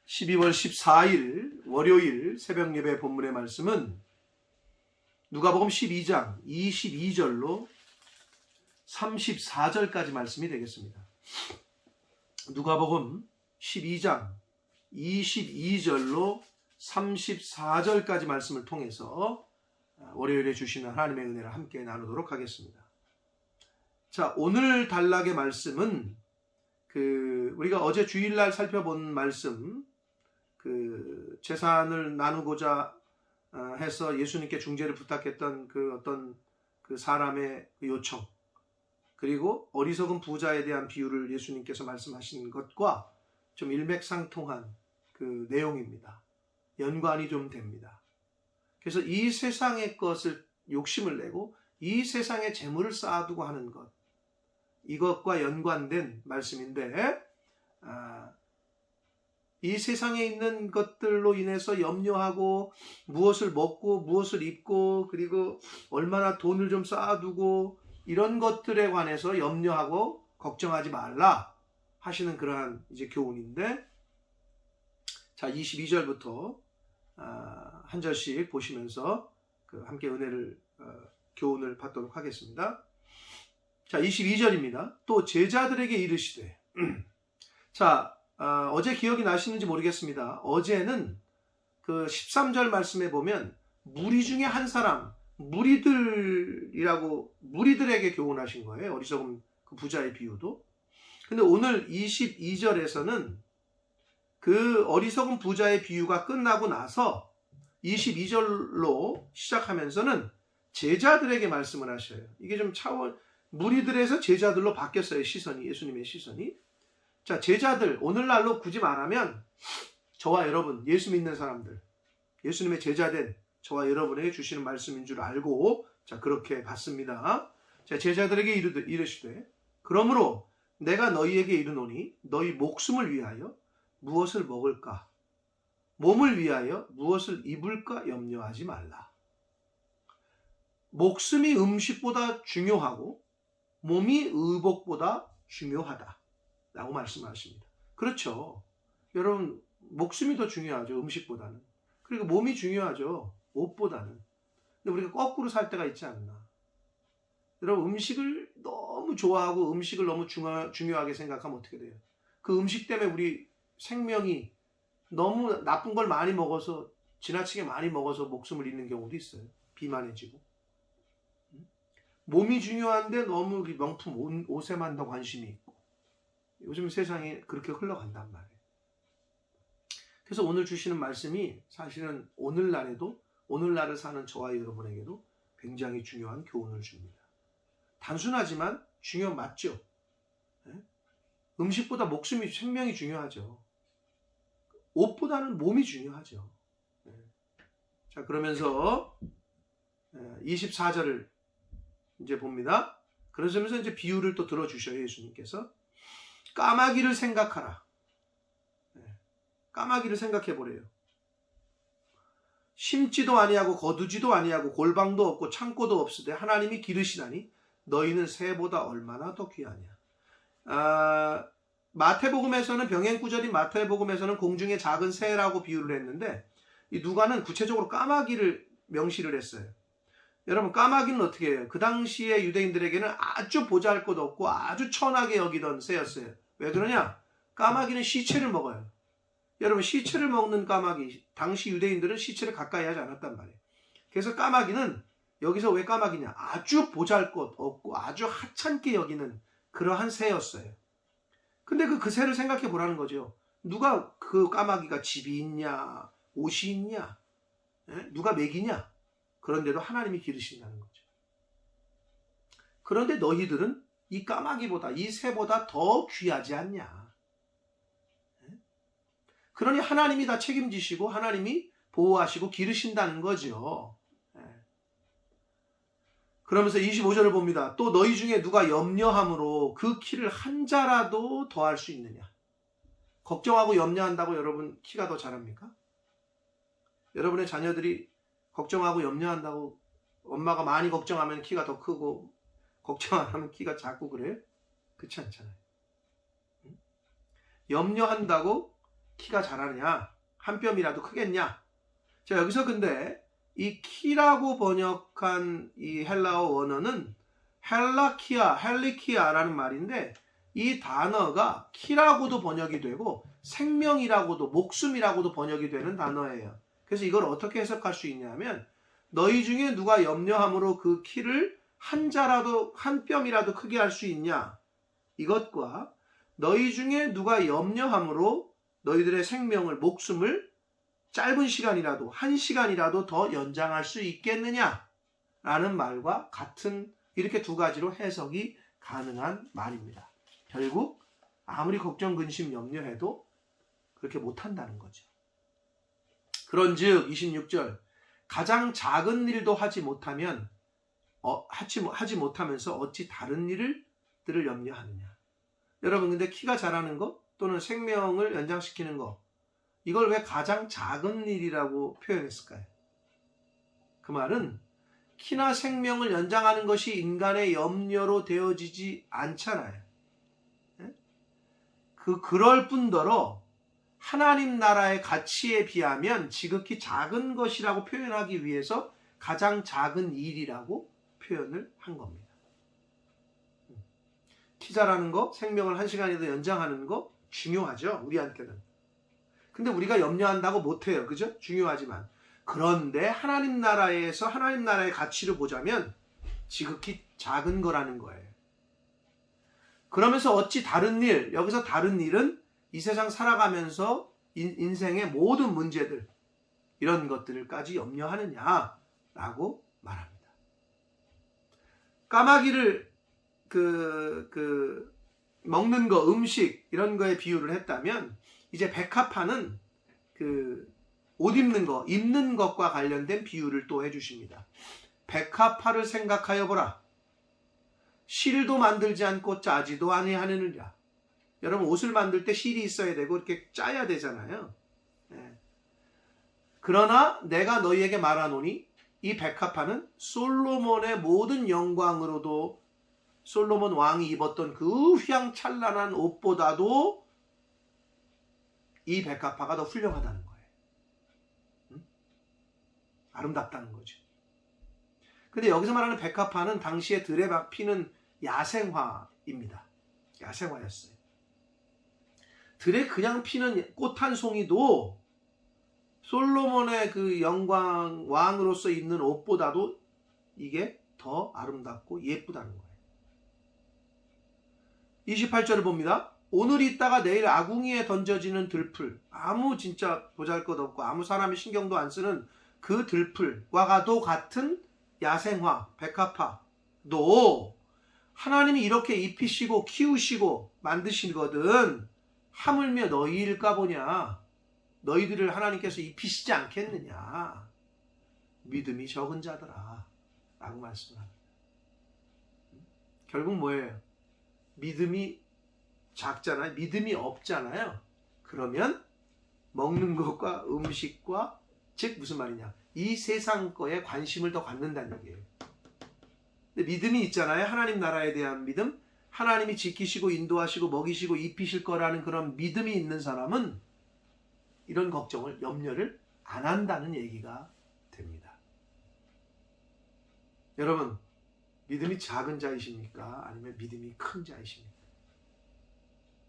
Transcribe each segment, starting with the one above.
12월 14일 월요일 새벽 예배 본문의 말씀은 누가복음 12장 22절로 34절까지 말씀이 되겠습니다. 누가복음 12장 22절로 34절까지 말씀을 통해서 월요일에 주시는 하나님의 은혜를 함께 나누도록 하겠습니다. 자, 오늘 단락의 말씀은 우리가 어제 주일날 살펴본 말씀, 재산을 나누고자 해서 예수님께 중재를 부탁했던 어떤 사람의 요청, 그리고 어리석은 부자에 대한 비유를 예수님께서 말씀하신 것과 좀 일맥상통한 내용입니다. 연관이 좀 됩니다. 그래서 이 세상의 것을 욕심을 내고 이 세상의 재물을 쌓아두고 하는 것, 이것과 연관된 말씀인데, 이 세상에 있는 것들로 인해서 염려하고 무엇을 먹고 무엇을 입고 그리고 얼마나 돈을 좀 쌓아두고 이런 것들에 관해서 염려하고 걱정하지 말라 하시는 그러한 이제 교훈인데, 자, 22절부터 한 절씩 보시면서 함께 은혜를 교훈을 받도록 하겠습니다. 자, 22절입니다. 또 제자들에게 이르시되 자, 어제 기억이 나시는지 모르겠습니다. 어제는 13절 말씀에 보면 무리 중에 한 사람, 무리들에게 교훈하신 거예요. 어리석은 부자의 비유도. 근데 오늘 22절에서는 어리석은 부자의 비유가 끝나고 나서 22절로 시작하면서는 제자들에게 말씀을 하셔요. 이게 좀 무리들에서 제자들로 바뀌었어요. 시선이, 예수님의 시선이. 자, 제자들, 오늘날로 굳이 말하면 저와 여러분, 예수 믿는 사람들, 예수님의 제자된 저와 여러분에게 주시는 말씀인 줄 알고, 자, 그렇게 받습니다. 자, 제자들에게 이르시되 그러므로 내가 너희에게 이르노니 너희 목숨을 위하여 무엇을 먹을까, 몸을 위하여 무엇을 입을까 염려하지 말라. 목숨이 음식보다 중요하고 몸이 의복보다 중요하다 라고 말씀하십니다. 그렇죠. 여러분, 목숨이 더 중요하죠. 음식보다는. 그리고 몸이 중요하죠. 옷보다는. 근데 우리가 거꾸로 살 때가 있지 않나. 여러분, 음식을 너무 좋아하고 음식을 너무 중요하게 생각하면 어떻게 돼요? 그 음식 때문에 우리 생명이 너무 나쁜 걸 많이 먹어서, 지나치게 많이 먹어서 목숨을 잃는 경우도 있어요. 비만해지고. 몸이 중요한데 너무 명품 옷에만 더 관심이 있고. 요즘 세상이 그렇게 흘러간단 말이에요. 그래서 오늘 주시는 말씀이 사실은 오늘날을 사는 저와 여러분에게도 굉장히 중요한 교훈을 줍니다. 단순하지만 맞죠? 음식보다 목숨이, 생명이 중요하죠. 옷보다는 몸이 중요하죠. 자, 그러면서 24절을 이제 봅니다. 그러면서 이제 비유를 또 들어주셔요. 예수님께서. 까마귀를 생각하라. 까마귀를 생각해 보래요. 심지도 아니하고 거두지도 아니하고 골방도 없고 창고도 없으되 하나님이 기르시나니 너희는 새보다 얼마나 더 귀하냐. 마태복음에서는, 병행구절인 마태복음에서는 공중의 작은 새라고 비유를 했는데, 이 누가는 구체적으로 까마귀를 명시를 했어요. 여러분, 까마귀는 어떻게 해요? 그 당시에 유대인들에게는 아주 보잘것없고 아주 천하게 여기던 새였어요. 왜 그러냐? 까마귀는 시체를 먹어요. 여러분, 시체를 먹는 까마귀, 당시 유대인들은 시체를 가까이 하지 않았단 말이에요. 그래서 까마귀는, 여기서 왜 까마귀냐? 아주 보잘것없고 아주 하찮게 여기는 그러한 새였어요. 근데 그 새를 생각해 보라는 거죠. 누가 그 까마귀가 집이 있냐, 옷이 있냐, 누가 먹이냐? 그런데도 하나님이 기르신다는 거죠. 그런데 너희들은 이 까마귀보다, 이 새보다 더 귀하지 않냐. 그러니 하나님이 다 책임지시고 하나님이 보호하시고 기르신다는 거죠. 그러면서 25절을 봅니다. 또 너희 중에 누가 염려함으로 그 키를 한 자라도 더할 수 있느냐. 걱정하고 염려한다고 여러분 키가 더 자랍니까? 여러분의 자녀들이 걱정하고 염려한다고 엄마가 많이 걱정하면 키가 더 크고 걱정 안 하면 키가 작고 그래요? 그렇지 않잖아요. 염려한다고 키가 자라느냐? 한 뼘이라도 크겠냐? 자, 여기서 근데 이 키라고 번역한 이 헬라어 원어는 헬리키아라는 말인데, 이 단어가 키라고도 번역이 되고 생명이라고도, 목숨이라고도 번역이 되는 단어예요. 그래서 이걸 어떻게 해석할 수 있냐면, 너희 중에 누가 염려함으로 그 키를 한 뼘이라도 크게 할 수 있냐? 이것과 너희 중에 누가 염려함으로 너희들의 생명을, 목숨을 짧은 시간이라도, 1시간이라도 더 연장할 수 있겠느냐? 라는 말과 같은, 이렇게 두 가지로 해석이 가능한 말입니다. 결국 아무리 걱정, 근심, 염려해도 그렇게 못한다는 거죠. 그런즉 26절, 가장 작은 일도 하지 못하면서 어찌 다른 일들을 염려하느냐. 여러분, 근데 키가 자라는 거 또는 생명을 연장시키는 거, 이걸 왜 가장 작은 일이라고 표현했을까요? 그 말은 키나 생명을 연장하는 것이 인간의 염려로 되어지지 않잖아요. 그럴 뿐더러 하나님 나라의 가치에 비하면 지극히 작은 것이라고 표현하기 위해서 가장 작은 일이라고 표현을 한 겁니다. 키 자라는 거, 생명을 1시간이라도 연장하는 거 중요하죠, 우리한테는. 근데 우리가 염려한다고 못해요, 그죠? 중요하지만. 그런데 하나님 나라에서 하나님 나라의 가치를 보자면 지극히 작은 거라는 거예요. 그러면서 어찌 다른 일, 여기서 다른 일은 이 세상 살아가면서 인생의 모든 문제들, 이런 것들까지 염려하느냐라고 말합니다. 까마귀를 먹는 거, 음식 이런 거에 비유를 했다면, 이제 백합화는 옷 입는 거, 입는 것과 관련된 비유를 또 해주십니다. 백합화를 생각하여 보라. 실도 만들지 않고 짜지도 아니하느니라. 여러분, 옷을 만들 때 실이 있어야 되고 이렇게 짜야 되잖아요. 네. 그러나 내가 너희에게 말하노니 이 백합화는 솔로몬의 모든 영광으로도, 솔로몬 왕이 입었던 그 휘황찬란한 옷보다도 이 백합화가 더 훌륭하다는 거예요. 아름답다는 거죠. 근데 여기서 말하는 백합화는 당시에 들에 피는 야생화입니다. 야생화였어요. 들에 그냥 피는 꽃 한 송이도 솔로몬의 그 영광, 왕으로서 입는 옷보다도 이게 더 아름답고 예쁘다는 거예요. 28절을 봅니다. 오늘 있다가 내일 아궁이에 던져지는 들풀, 아무 진짜 보잘것없고 아무 사람이 신경도 안 쓰는 그 들풀과도 같은 야생화, 백합화도 하나님이 이렇게 입히시고 키우시고 만드시거든 하물며 너희일까 보냐. 너희들을 하나님께서 입히시지 않겠느냐. 믿음이 적은 자들아 라고 말씀합니다. 결국 뭐예요? 믿음이 작잖아요. 믿음이 없잖아요. 그러면 먹는 것과 음식과, 즉 무슨 말이냐, 이 세상 거에 관심을 더 갖는다는 얘기예요. 근데 믿음이 있잖아요. 하나님 나라에 대한 믿음, 하나님이 지키시고 인도하시고 먹이시고 입히실 거라는 그런 믿음이 있는 사람은 이런 걱정을, 염려를 안 한다는 얘기가 됩니다. 여러분, 믿음이 작은 자이십니까? 아니면 믿음이 큰 자이십니까?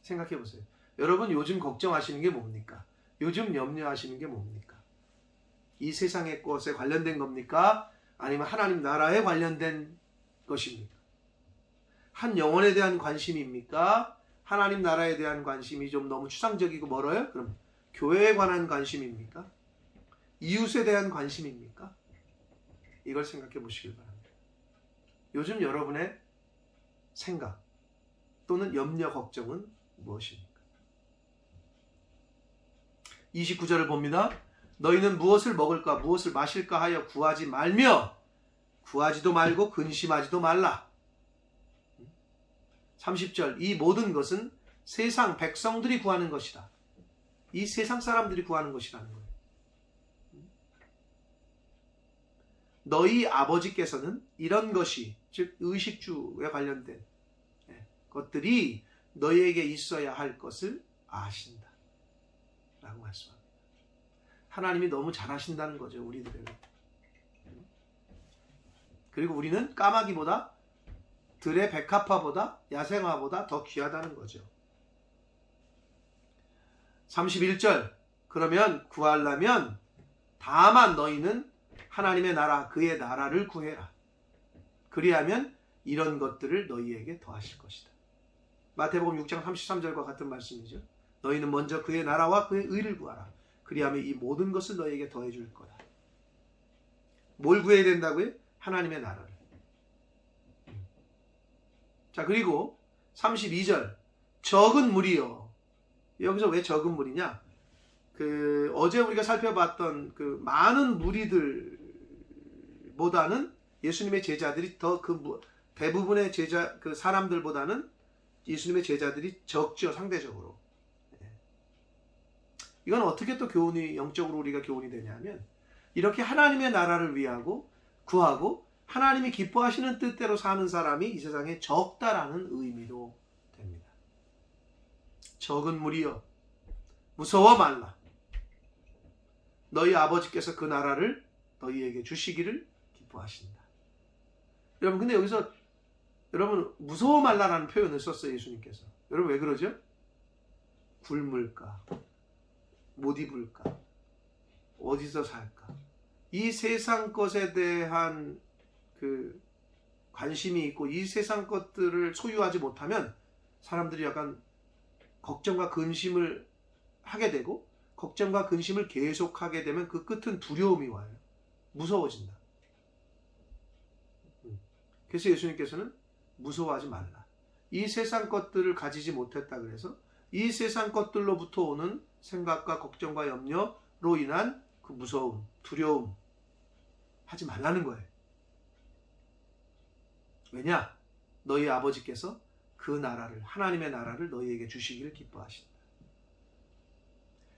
생각해 보세요. 여러분, 요즘 걱정하시는 게 뭡니까? 요즘 염려하시는 게 뭡니까? 이 세상의 것에 관련된 겁니까? 아니면 하나님 나라에 관련된 것입니까? 한 영혼에 대한 관심입니까? 하나님 나라에 대한 관심이 좀 너무 추상적이고 멀어요? 그럼 교회에 관한 관심입니까? 이웃에 대한 관심입니까? 이걸 생각해 보시길 바랍니다. 요즘 여러분의 생각 또는 염려, 걱정은 무엇입니까? 29절을 봅니다. 너희는 무엇을 먹을까 무엇을 마실까 하여 구하지 말며 구하지도 말고 근심하지도 말라. 30절, 이 모든 것은 세상 백성들이 구하는 것이다. 이 세상 사람들이 구하는 것이라는 거예요. 너희 아버지께서는 이런 것이, 즉 의식주에 관련된 것들이 너희에게 있어야 할 것을 아신다. 라고 말씀합니다. 하나님이 너무 잘하신다는 거죠, 우리들에게. 그리고 우리는 까마귀보다, 들의 백합화보다, 야생화보다 더 귀하다는 거죠. 31절, 그러면 구하려면 다만 너희는 하나님의 나라, 그의 나라를 구해라. 그리하면 이런 것들을 너희에게 더하실 것이다. 마태복음 6장 33절과 같은 말씀이죠. 너희는 먼저 그의 나라와 그의 의를 구하라. 그리하면 이 모든 것을 너희에게 더해줄 거다. 뭘 구해야 된다고요? 하나님의 나라를. 자, 그리고 32절, 적은 무리여. 여기서 왜 적은 무리냐? 어제 우리가 살펴봤던 그 많은 무리들보다는 예수님의 제자들이 더 대부분의 사람들보다는 예수님의 제자들이 적죠, 상대적으로. 이건 어떻게 또 영적으로 우리가 교훈이 되냐면, 이렇게 하나님의 나라를 위하고 구하고 하나님이 기뻐하시는 뜻대로 사는 사람이 이 세상에 적다라는 의미로 됩니다. 적은 무리여, 무서워 말라. 너희 아버지께서 그 나라를 너희에게 주시기를 기뻐하신다. 여러분, 근데 여기서 여러분 무서워 말라라는 표현을 썼어요, 예수님께서. 여러분 왜 그러죠? 굶을까? 못 입을까? 어디서 살까? 이 세상 것에 대한 관심이 있고 이 세상 것들을 소유하지 못하면 사람들이 약간 걱정과 근심을 하게 되고, 걱정과 근심을 계속하게 되면 그 끝은 두려움이 와요. 무서워진다. 그래서 예수님께서는 무서워하지 말라. 이 세상 것들을 가지지 못했다 그래서 이 세상 것들로부터 오는 생각과 걱정과 염려로 인한 그 무서움, 두려움 하지 말라는 거예요. 왜냐? 너희 아버지께서 그 나라를, 하나님의 나라를 너희에게 주시기를 기뻐하신다.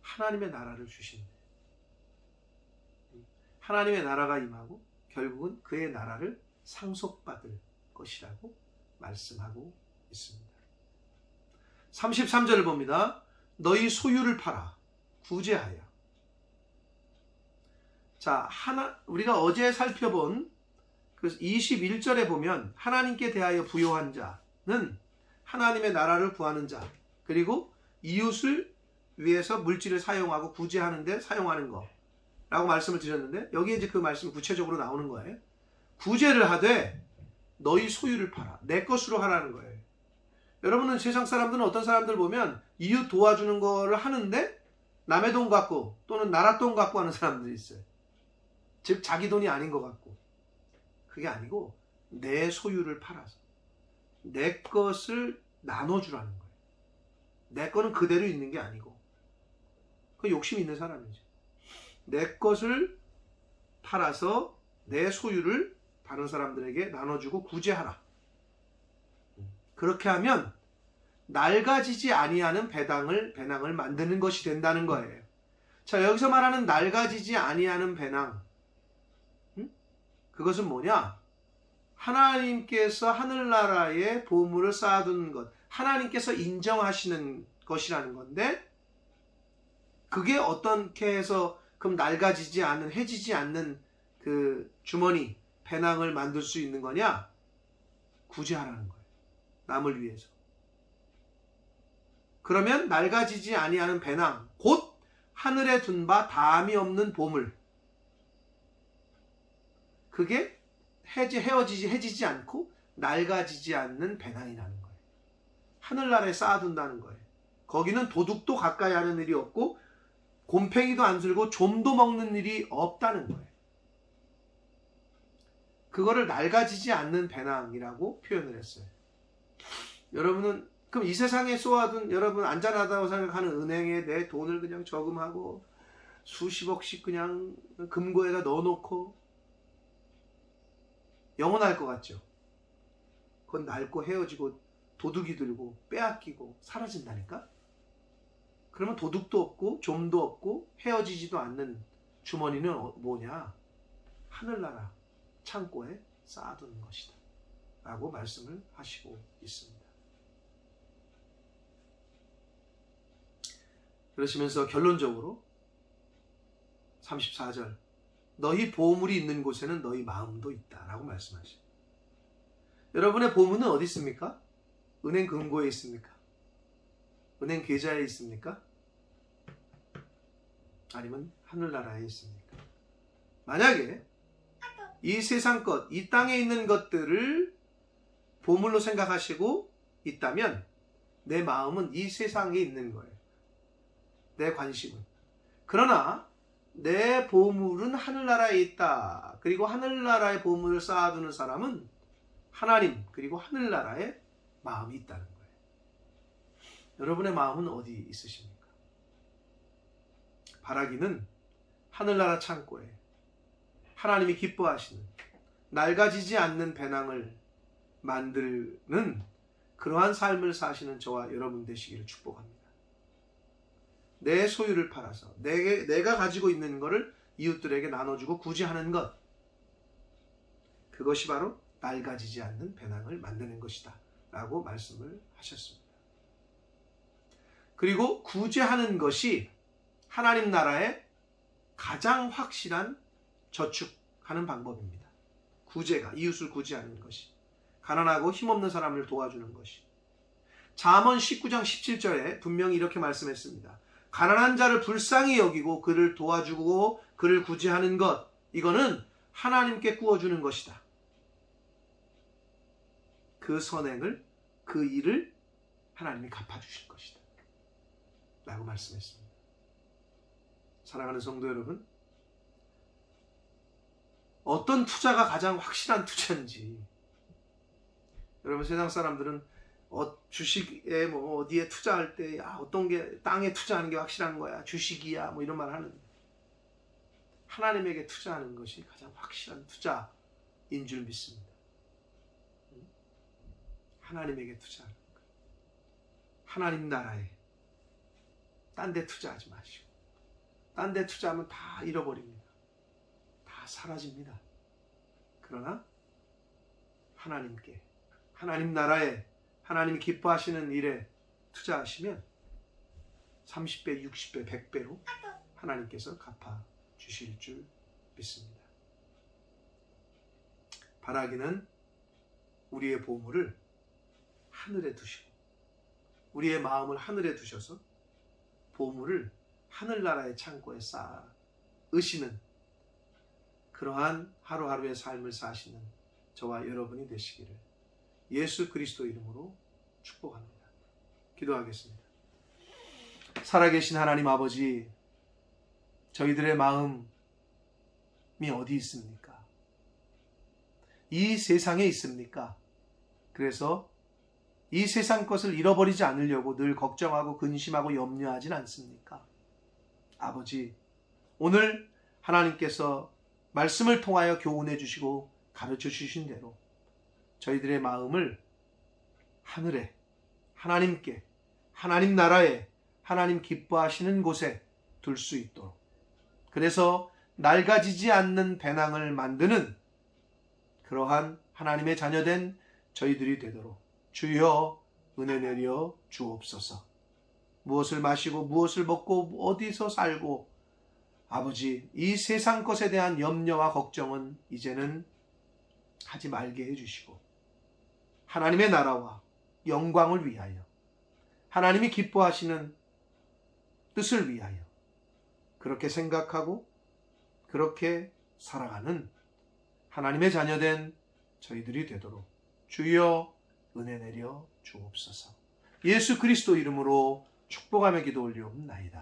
하나님의 나라를 주신대. 하나님의 나라가 임하고 결국은 그의 나라를 상속받을 것이라고 말씀하고 있습니다. 33절을 봅니다. 너희 소유를 팔아 구제하여. 자, 우리가 어제 살펴본 그 21절에 보면 하나님께 대하여 부요한 자는 하나님의 나라를 구하는 자, 그리고 이웃을 위해서 물질을 사용하고 구제하는 데 사용하는 거라고 말씀을 드렸는데, 여기에 이제 그 말씀이 구체적으로 나오는 거예요. 구제를 하되 너희 소유를 팔아, 내 것으로 하라는 거예요. 여러분은 세상 사람들은 어떤 사람들 보면 이웃 도와주는 거를 하는데 남의 돈 갖고 또는 나라 돈 갖고 하는 사람들이 있어요. 즉 자기 돈이 아닌 것 같고. 그게 아니고 내 소유를 팔아서 내 것을 나눠주라는 거예요. 내 거는 그대로 있는 게 아니고, 그 욕심 있는 사람이죠. 내 것을 팔아서 내 소유를 다른 사람들에게 나눠주고 구제하라. 그렇게 하면 낡아지지 아니하는 배낭을 만드는 것이 된다는 거예요. 자, 여기서 말하는 낡아지지 아니하는 배낭, 그것은 뭐냐? 하나님께서 하늘나라에 보물을 쌓아둔 것, 하나님께서 인정하시는 것이라는 건데, 그게 어떻게 해서 그럼 낡아지지 않는, 해지지 않는 그 주머니, 배낭을 만들 수 있는 거냐? 구제하라는 거예요. 남을 위해서. 그러면 낡아지지 아니하는 배낭, 곧 하늘에 둔 바 다함이 없는 보물, 그게 해지지 않고 낡아지지 않는 배낭이라는 거예요. 하늘나라에 쌓아둔다는 거예요. 거기는 도둑도 가까이 하는 일이 없고 곰팡이도 안 슬고 좀도 먹는 일이 없다는 거예요. 그거를 낡아지지 않는 배낭이라고 표현을 했어요. 여러분은 그럼 이 세상에 쏘아둔, 여러분 안전하다고 생각하는 은행에 내 돈을 그냥 저금하고 수십억씩 그냥 금고에다 넣어놓고 영원할 것 같죠? 그건 낡고 헤어지고 도둑이 들고 빼앗기고 사라진다니까? 그러면 도둑도 없고 좀도 없고 헤어지지도 않는 주머니는 뭐냐? 하늘나라 창고에 쌓아두는 것이다 라고 말씀을 하시고 있습니다. 그러시면서 결론적으로 34절 너희 보물이 있는 곳에는 너희 마음도 있다라고 말씀하시죠. 여러분의 보물은 어디 있습니까? 은행 금고에 있습니까? 은행 계좌에 있습니까? 아니면 하늘나라에 있습니까? 만약에 이 세상 것, 이 땅에 있는 것들을 보물로 생각하시고 있다면 내 마음은 이 세상에 있는 거예요. 내 관심은. 그러나 내 보물은 하늘나라에 있다. 그리고 하늘나라의 보물을 쌓아두는 사람은 하나님 그리고 하늘나라에 마음이 있다는 거예요. 여러분의 마음은 어디 있으십니까? 바라기는 하늘나라 창고에 하나님이 기뻐하시는 낡아지지 않는 배낭을 만드는 그러한 삶을 사시는 저와 여러분 되시기를 축복합니다. 내 소유를 팔아서 내가 가지고 있는 것을 이웃들에게 나눠주고 구제하는 것, 그것이 바로 낡아지지 않는 배낭을 만드는 것이다 라고 말씀을 하셨습니다. 그리고 구제하는 것이 하나님 나라의 가장 확실한 저축하는 방법입니다. 구제가, 이웃을 구제하는 것이, 가난하고 힘없는 사람을 도와주는 것이. 잠언 19장 17절에 분명히 이렇게 말씀했습니다. 가난한 자를 불쌍히 여기고 그를 도와주고 그를 구제하는 것, 이거는 하나님께 구워주는 것이다. 그 선행을, 그 일을 하나님이 갚아주실 것이다 라고 말씀했습니다. 사랑하는 성도 여러분, 어떤 투자가 가장 확실한 투자인지, 여러분 세상 사람들은 주식에 어디에 투자할 때 어떤 게 땅에 투자하는 게 확실한 거야, 주식이야 이런 말 하는데, 하나님에게 투자하는 것이 가장 확실한 투자인 줄 믿습니다. 하나님에게 투자하는 것, 하나님 나라에. 딴 데 투자하지 마시고, 딴 데 투자하면 다 잃어버립니다. 다 사라집니다. 그러나 하나님께, 하나님 나라에, 하나님이 기뻐하시는 일에 투자하시면 30배, 60배, 100배로 하나님께서 갚아주실 줄 믿습니다. 바라기는 우리의 보물을 하늘에 두시고, 우리의 마음을 하늘에 두셔서 보물을 하늘나라의 창고에 쌓으시는 그러한 하루하루의 삶을 사시는 저와 여러분이 되시기를 예수 그리스도 이름으로 축복합니다. 기도하겠습니다. 살아계신 하나님 아버지, 저희들의 마음이 어디 있습니까? 이 세상에 있습니까? 그래서 이 세상 것을 잃어버리지 않으려고 늘 걱정하고 근심하고 염려하진 않습니까? 아버지, 오늘 하나님께서 말씀을 통하여 교훈해 주시고 가르쳐 주신 대로 저희들의 마음을 하늘에, 하나님께, 하나님 나라에, 하나님 기뻐하시는 곳에 둘 수 있도록, 그래서 낡아지지 않는 배낭을 만드는 그러한 하나님의 자녀된 저희들이 되도록 주여 은혜 내려 주옵소서. 무엇을 마시고 무엇을 먹고 어디서 살고, 아버지, 이 세상 것에 대한 염려와 걱정은 이제는 하지 말게 해주시고, 하나님의 나라와 영광을 위하여, 하나님이 기뻐하시는 뜻을 위하여 그렇게 생각하고 그렇게 살아가는 하나님의 자녀된 저희들이 되도록 주여 은혜 내려 주옵소서. 예수 그리스도 이름으로 축복하며 기도 올리옵나이다.